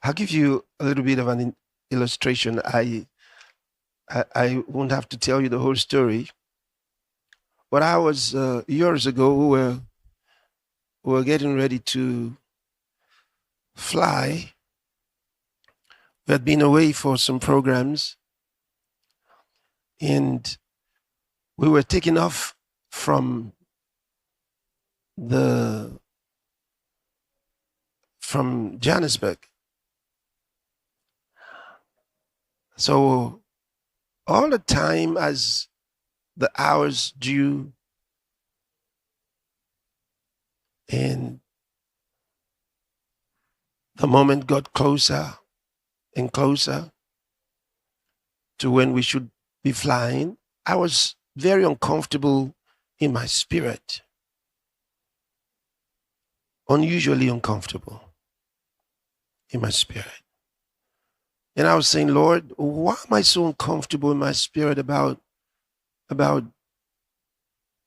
I'll give you a little bit of an illustration. I won't have to tell you the whole story. But I was years ago. We were getting ready to fly. We had been away for some programs, and we were taking off from the from Johannesburg. So all the time as the hours due and the moment got closer and closer to when we should be flying, I was very uncomfortable in my spirit, unusually uncomfortable in my spirit. And I was saying, Lord, why am I so uncomfortable in my spirit about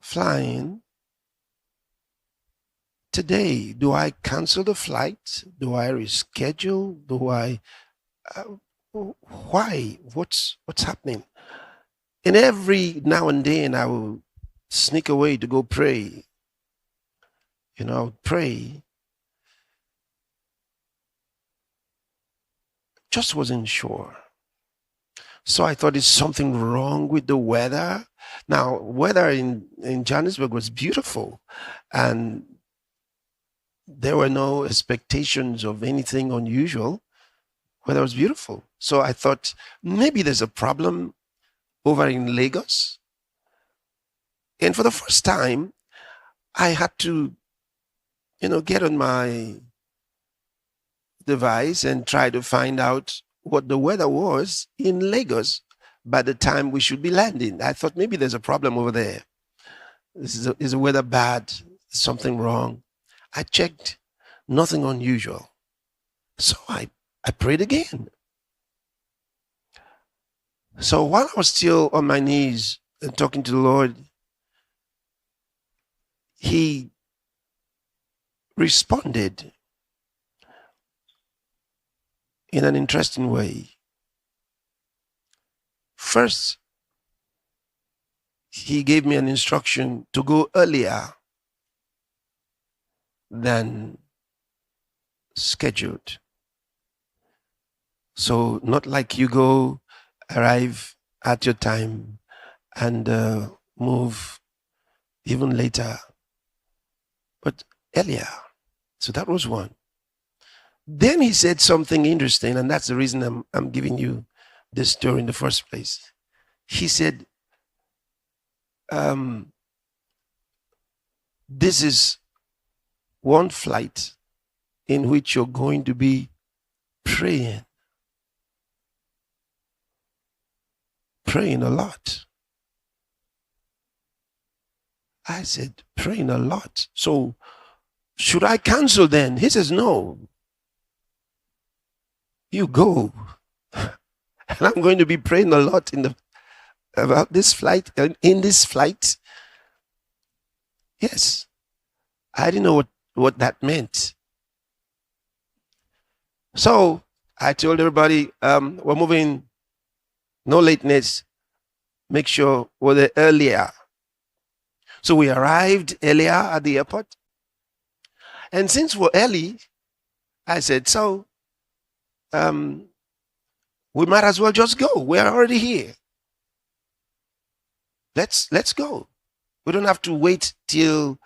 flying today? Do I cancel the flight? Do I reschedule? Uh, why? What's happening? And every now and then I will sneak away to go pray. Pray. Just wasn't sure. So I thought, is something wrong with the weather? Now, weather in Johannesburg was beautiful, and there were no expectations of anything unusual. Weather was beautiful. So I thought maybe there's a problem over in Lagos. And for the first time, I had to, get on my device and try to find out what the weather was in Lagos by the time we should be landing. I thought maybe there's a problem over there. Is the weather bad? Something wrong? I checked, nothing unusual. So I prayed again. So while I was still on my knees and talking to the Lord, He responded in an interesting way. First, He gave me an instruction to go earlier than scheduled. So not like you arrive at your time and move even later, but earlier. So that was one. Then he said something interesting, and that's the reason I'm giving you this story in the first place. He said, this is one flight in which you're going to be praying a lot. I said, praying a lot. So should I cancel then? He says, no. You go. And I'm going to be praying a lot about this flight, in this flight. Yes. I didn't know what that meant. So I told everybody, we're moving, no lateness. Make sure we're there earlier. So we arrived earlier at the airport. And since we're early, I said, so we might as well just go. We're already here. Let's go. We don't have to wait till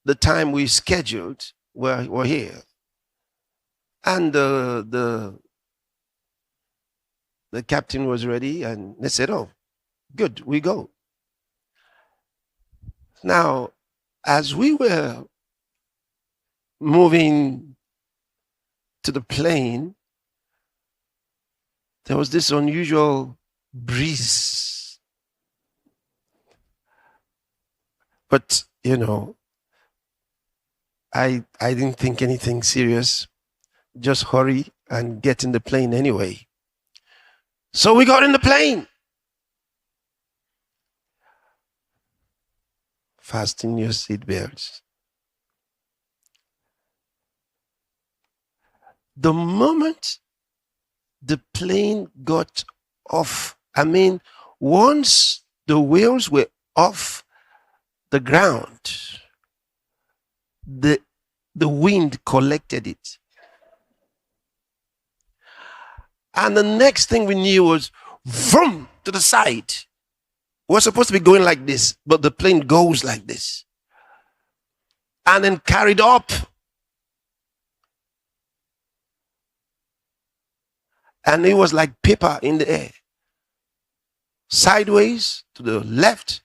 the time we scheduled. We're here. And the captain was ready, and they said, oh, good, we go. Now, as we were moving to the plane, there was this unusual breeze. But, I didn't think anything serious. Just hurry and get in the plane anyway. So we got in the plane. Fasten your seatbelts. The moment the plane got off, once the wheels were off the ground, the wind collected it. And the next thing we knew was vroom to the side. We're supposed to be going like this, but the plane goes like this. And then carried up. And it was like paper in the air. Sideways, to the left,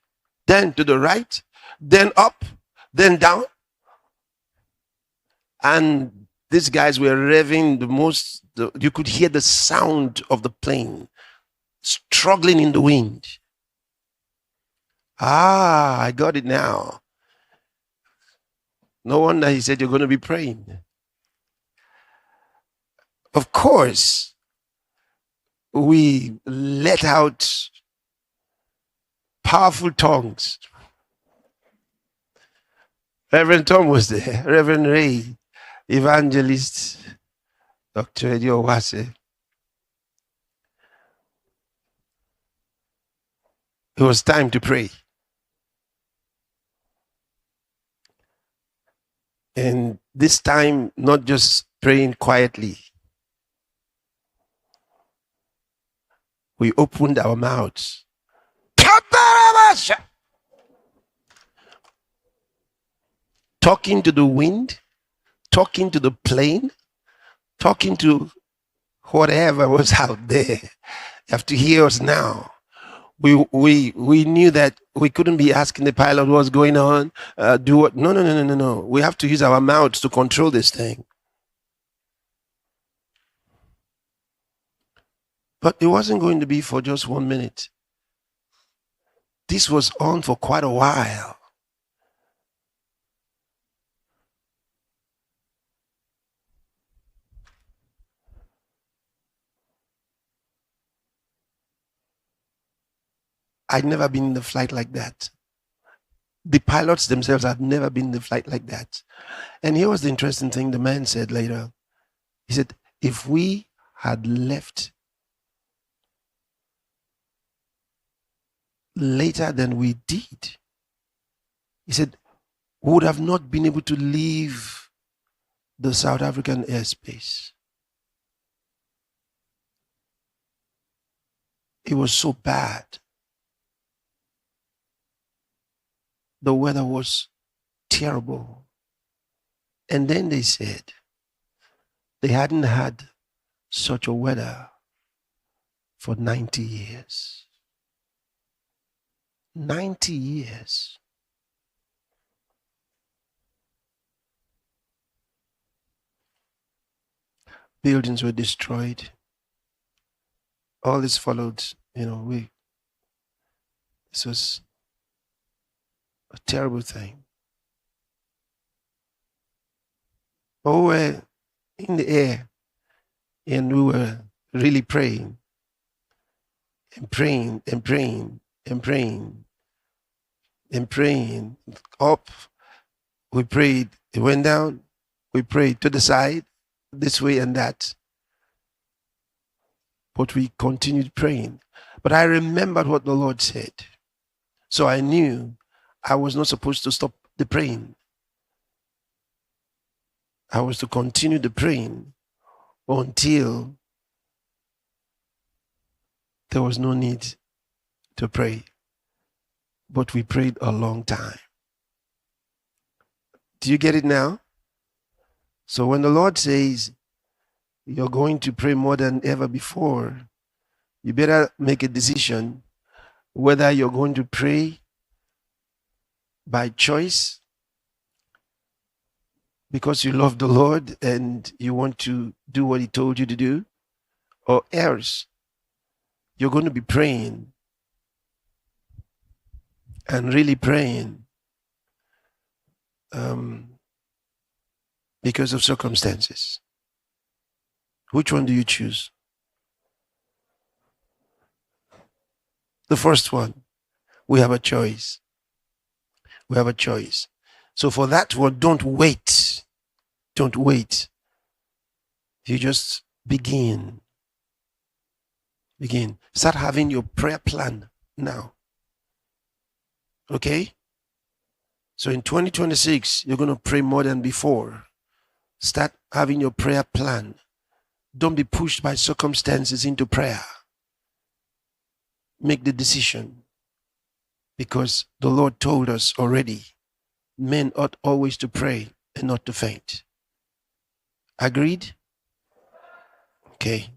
then to the right, then up, then down. And these guys were revving you could hear the sound of the plane struggling in the wind. I got it now. No wonder he said you're going to be praying. Of course, we let out powerful tongues. Reverend Tom was there, Reverend Ray, Evangelist Dr. Eddie Owase. It was time to pray. And this time, not just praying quietly. We opened our mouths. Talking to the wind, talking to the plane, talking to whatever was out there. You have to hear us now. We knew that we couldn't be asking the pilot what's going on, do what. No. We have to use our mouths to control this thing. But it wasn't going to be for just 1 minute. This was on for quite a while. I'd never been in a flight like that. The pilots themselves had never been in a flight like that. And here was the interesting thing the man said later. He said, if we had left later than we did, he said, we would have not been able to leave the South African airspace. It was so bad. The weather was terrible. And then they said they hadn't had such a weather for 90 years. 90 years. Buildings were destroyed. All this followed, this was a terrible thing. But we were in the air and we were really praying and praying and praying and praying and praying. Up, we prayed, it went down, we prayed to the side, this way and that. But we continued praying. But I remembered what the Lord said. So I knew I was not supposed to stop the praying. I was to continue the praying until there was no need to pray. But we prayed a long time. Do you get it now? So when the Lord says you're going to pray more than ever before, you better make a decision whether you're going to pray by choice because you love the Lord and you want to do what He told you to do, or else you're going to be praying and really praying because of circumstances. Which one do you choose? The first one, we have a choice. We have a choice. So for that one, don't wait. Don't wait. You just begin. Start having your prayer plan now. Okay? So in 2026, you're going to pray more than before. Start having your prayer plan. Don't be pushed by circumstances into prayer. Make the decision. Because the Lord told us already, men ought always to pray and not to faint. Agreed? Okay.